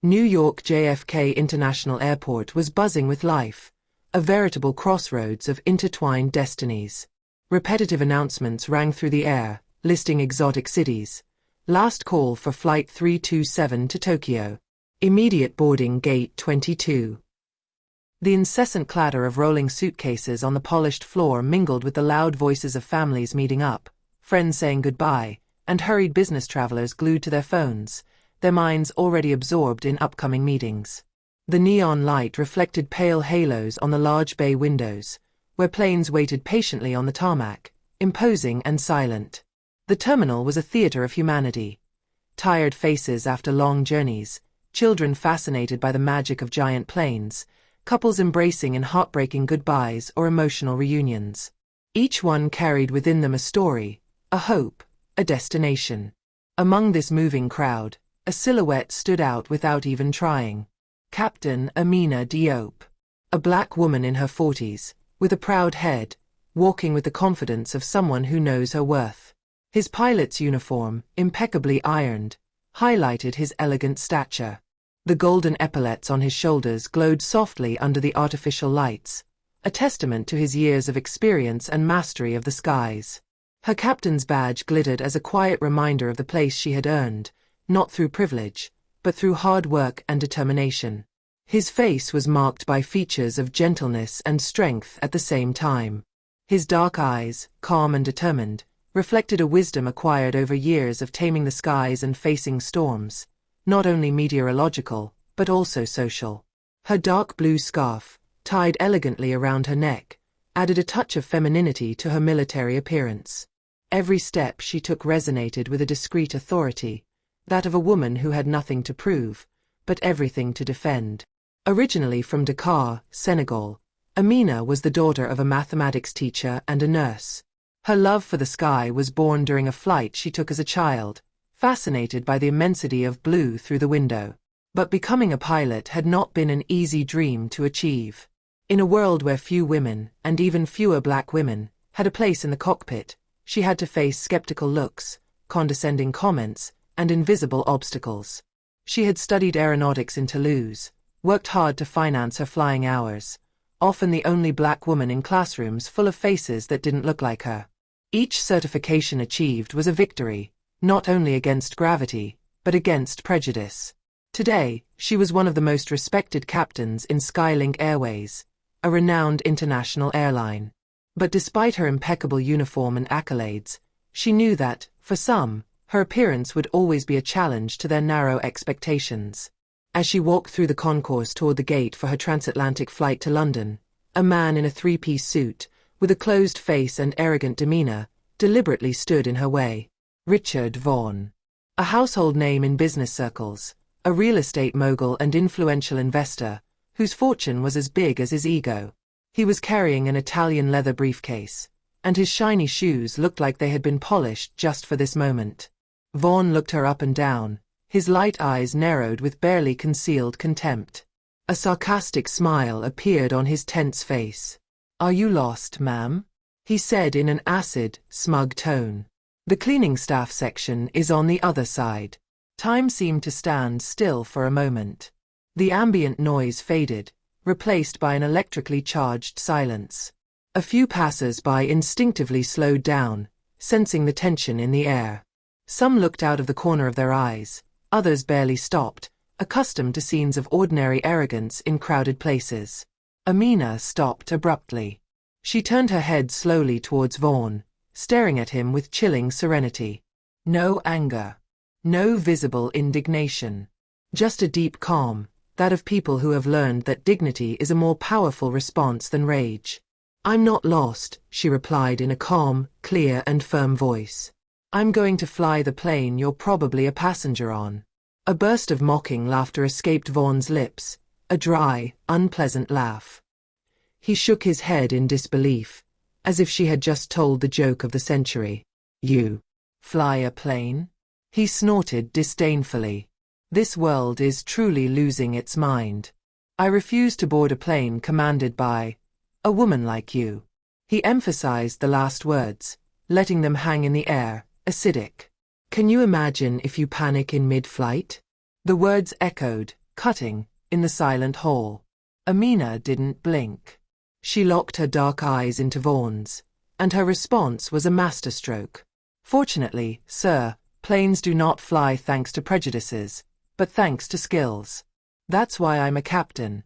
New York JFK International Airport was buzzing with life, a veritable crossroads of intertwined destinies. Repetitive announcements rang through the air, listing exotic cities. Last call for Flight 327 to Tokyo. Immediate boarding Gate 22. The incessant clatter of rolling suitcases on the polished floor mingled with the loud voices of families meeting up, friends saying goodbye, and hurried business travelers glued to their phones, their minds already absorbed in upcoming meetings. The neon light reflected pale halos on the large bay windows, where planes waited patiently on the tarmac, imposing and silent. The terminal was a theater of humanity. Tired faces after long journeys, children fascinated by the magic of giant planes, couples embracing in heartbreaking goodbyes or emotional reunions. Each one carried within them a story, a hope, a destination. Among this moving crowd, a silhouette stood out without even trying. Captain Amina Diop. A black woman in her 40s, with a proud head, walking with the confidence of someone who knows her worth. His pilot's uniform, impeccably ironed, highlighted his elegant stature. The golden epaulets on his shoulders glowed softly under the artificial lights, a testament to his years of experience and mastery of the skies. Her captain's badge glittered as a quiet reminder of the place she had earned, not through privilege, but through hard work and determination. His face was marked by features of gentleness and strength at the same time. His dark eyes, calm and determined, reflected a wisdom acquired over years of taming the skies and facing storms, not only meteorological, but also social. Her dark blue scarf, tied elegantly around her neck, added a touch of femininity to her military appearance. Every step she took resonated with a discreet authority, that of a woman who had nothing to prove, but everything to defend. Originally from Dakar, Senegal, Amina was the daughter of a mathematics teacher and a nurse. Her love for the sky was born during a flight she took as a child, fascinated by the immensity of blue through the window. But becoming a pilot had not been an easy dream to achieve. In a world where few women, and even fewer black women, had a place in the cockpit, she had to face skeptical looks, condescending comments, and invisible obstacles. She had studied aeronautics in Toulouse, worked hard to finance her flying hours, often the only black woman in classrooms full of faces that didn't look like her. Each certification achieved was a victory, not only against gravity, but against prejudice. Today, she was one of the most respected captains in Skylink Airways, a renowned international airline. But despite her impeccable uniform and accolades, she knew that, for some, her appearance would always be a challenge to their narrow expectations. As she walked through the concourse toward the gate for her transatlantic flight to London, a man in a three-piece suit, with a closed face and arrogant demeanor, deliberately stood in her way. Richard Vaughan. A household name in business circles, a real estate mogul and influential investor, whose fortune was as big as his ego. He was carrying an Italian leather briefcase, and his shiny shoes looked like they had been polished just for this moment. Vaughan looked her up and down, his light eyes narrowed with barely concealed contempt. A sarcastic smile appeared on his tense face. "Are you lost, ma'am?" he said in an acid, smug tone. "The cleaning staff section is on the other side." Time seemed to stand still for a moment. The ambient noise faded, replaced by an electrically charged silence. A few passers-by instinctively slowed down, sensing the tension in the air. Some looked out of the corner of their eyes, others barely stopped, accustomed to scenes of ordinary arrogance in crowded places. Amina stopped abruptly. She turned her head slowly towards Vaughan, staring at him with chilling serenity. No anger. No visible indignation. Just a deep calm, that of people who have learned that dignity is a more powerful response than rage. "I'm not lost," she replied in a calm, clear and firm voice. "I'm going to fly the plane you're probably a passenger on." A burst of mocking laughter escaped Vaughan's lips, a dry, unpleasant laugh. He shook his head in disbelief, as if she had just told the joke of the century. "You fly a plane?" He snorted disdainfully. "This world is truly losing its mind. I refuse to board a plane commanded by a woman like you." He emphasized the last words, letting them hang in the air, acidic. "Can you imagine if you panic in mid-flight?" The words echoed, cutting, in the silent hall. Amina didn't blink. She locked her dark eyes into Vaughan's, and her response was a masterstroke. Fortunately, sir, planes do not fly thanks to prejudices, but thanks to skills. That's why I'm a captain.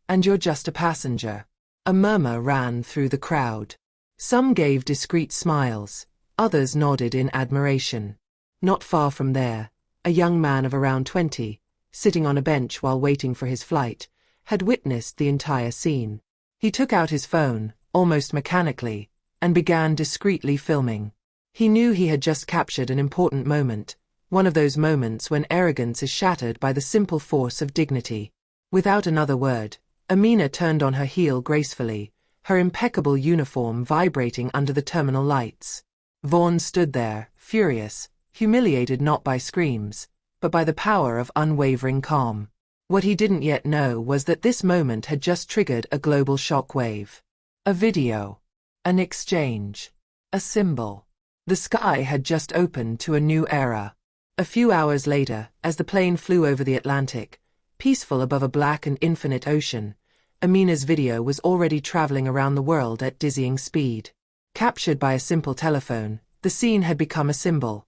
And you're just a passenger. A murmur ran through the crowd. Some gave discreet smiles, others nodded in admiration. Not far from there, a young man of around 20, sitting on a bench while waiting for his flight, had witnessed the entire scene. He took out his phone, almost mechanically, and began discreetly filming. He knew he had just captured an important moment, one of those moments when arrogance is shattered by the simple force of dignity. Without another word, Amina turned on her heel gracefully, her impeccable uniform vibrating under the terminal lights. Vaughan stood there, furious, humiliated not by screams, but by the power of unwavering calm. What he didn't yet know was that this moment had just triggered a global shockwave. A video. An exchange. A symbol. The sky had just opened to a new era. A few hours later, as the plane flew over the Atlantic, peaceful above a black and infinite ocean, Amina's video was already traveling around the world at dizzying speed. Captured by a simple telephone, the scene had become a symbol.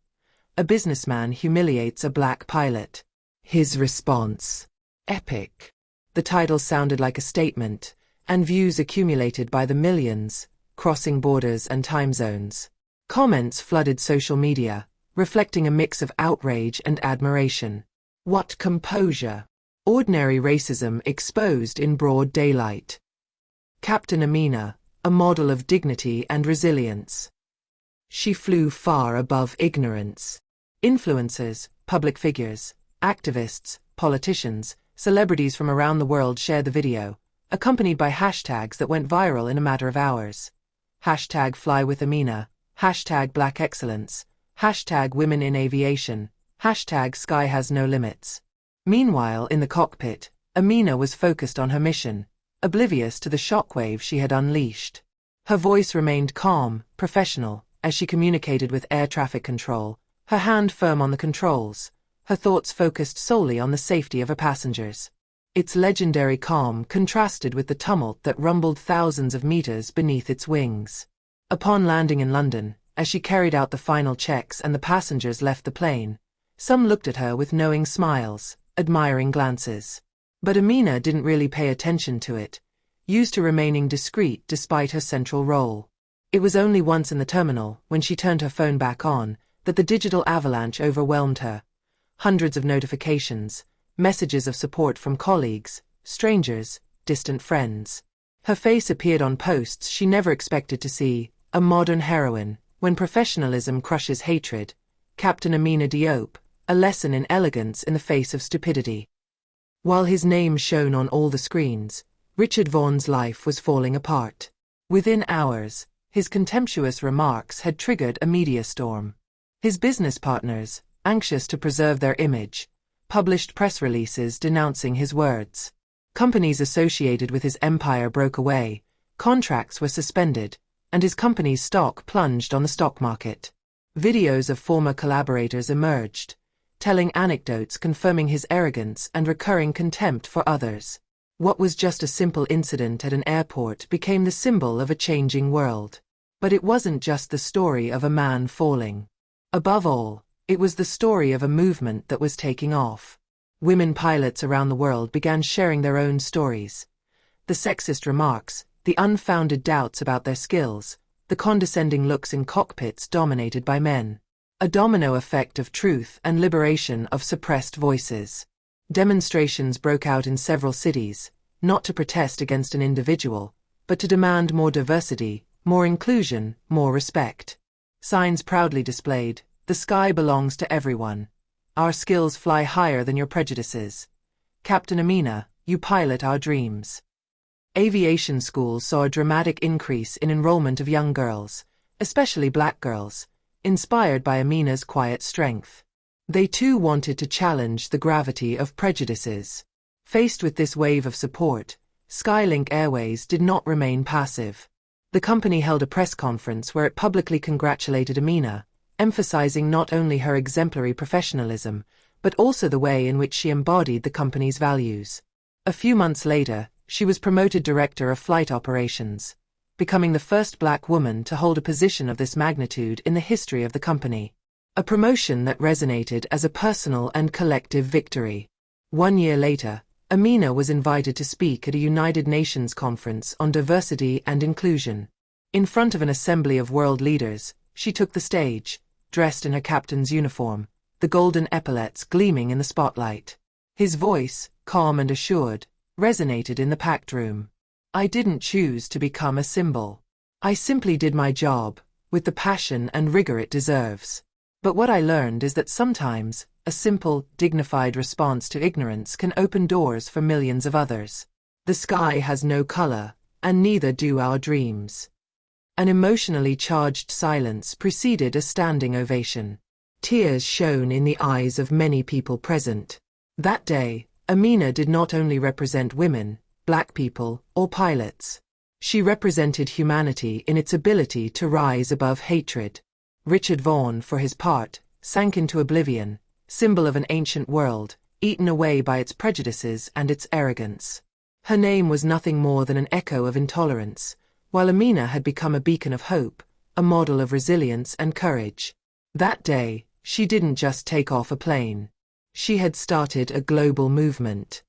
A businessman humiliates a black pilot. His response. Epic. The title sounded like a statement, and views accumulated by the millions, crossing borders and time zones. Comments flooded social media, reflecting a mix of outrage and admiration. What composure! Ordinary racism exposed in broad daylight. Captain Amina, a model of dignity and resilience. She flew far above ignorance. Influencers, public figures, activists, politicians, celebrities from around the world shared the video, accompanied by hashtags that went viral in a matter of hours. Hashtag Fly with Amina, hashtag Black Excellence, hashtag Women in Aviation, hashtag Sky Has No Limits. Meanwhile, in the cockpit, Amina was focused on her mission, oblivious to the shockwave she had unleashed. Her voice remained calm, professional, as she communicated with air traffic control, her hand firm on the controls, her thoughts focused solely on the safety of her passengers. Its legendary calm contrasted with the tumult that rumbled thousands of meters beneath its wings. Upon landing in London, as she carried out the final checks and the passengers left the plane, some looked at her with knowing smiles, admiring glances. But Amina didn't really pay attention to it, used to remaining discreet despite her central role. It was only once in the terminal, when she turned her phone back on, that the digital avalanche overwhelmed her. Hundreds of notifications, messages of support from colleagues, strangers, distant friends. Her face appeared on posts she never expected to see, a modern heroine, when professionalism crushes hatred. Captain Amina Diop, a lesson in elegance in the face of stupidity. While his name shone on all the screens, Richard Vaughan's life was falling apart. Within hours, his contemptuous remarks had triggered a media storm. His business partners, anxious to preserve their image, published press releases denouncing his words. Companies associated with his empire broke away, contracts were suspended, and his company's stock plunged on the stock market. Videos of former collaborators emerged, telling anecdotes confirming his arrogance and recurring contempt for others. What was just a simple incident at an airport became the symbol of a changing world. But it wasn't just the story of a man falling. Above all, it was the story of a movement that was taking off. Women pilots around the world began sharing their own stories. The sexist remarks, the unfounded doubts about their skills, the condescending looks in cockpits dominated by men. A domino effect of truth and liberation of suppressed voices. Demonstrations broke out in several cities, not to protest against an individual, but to demand more diversity, more inclusion, more respect. Signs proudly displayed, "The sky belongs to everyone. Our skills fly higher than your prejudices. Captain Amina, you pilot our dreams." Aviation schools saw a dramatic increase in enrollment of young girls, especially black girls, inspired by Amina's quiet strength. They too wanted to challenge the gravity of prejudices. Faced with this wave of support, Skylink Airways did not remain passive. The company held a press conference where it publicly congratulated Amina, emphasizing not only her exemplary professionalism, but also the way in which she embodied the company's values. A few months later, she was promoted director of flight operations, becoming the first black woman to hold a position of this magnitude in the history of the company. A promotion that resonated as a personal and collective victory. 1 year later, Amina was invited to speak at a United Nations conference on diversity and inclusion. In front of an assembly of world leaders, she took the stage, dressed in her captain's uniform, the golden epaulets gleaming in the spotlight. His voice, calm and assured, resonated in the packed room. "I didn't choose to become a symbol. I simply did my job, with the passion and rigor it deserves. But what I learned is that sometimes, a simple, dignified response to ignorance can open doors for millions of others. The sky has no color, and neither do our dreams." An emotionally charged silence preceded a standing ovation. Tears shone in the eyes of many people present. That day, Amina did not only represent women, black people, or pilots. She represented humanity in its ability to rise above hatred. Richard Vaughan, for his part, sank into oblivion, symbol of an ancient world, eaten away by its prejudices and its arrogance. Her name was nothing more than an echo of intolerance, while Amina had become a beacon of hope, a model of resilience and courage. That day, she didn't just take off a plane. She had started a global movement.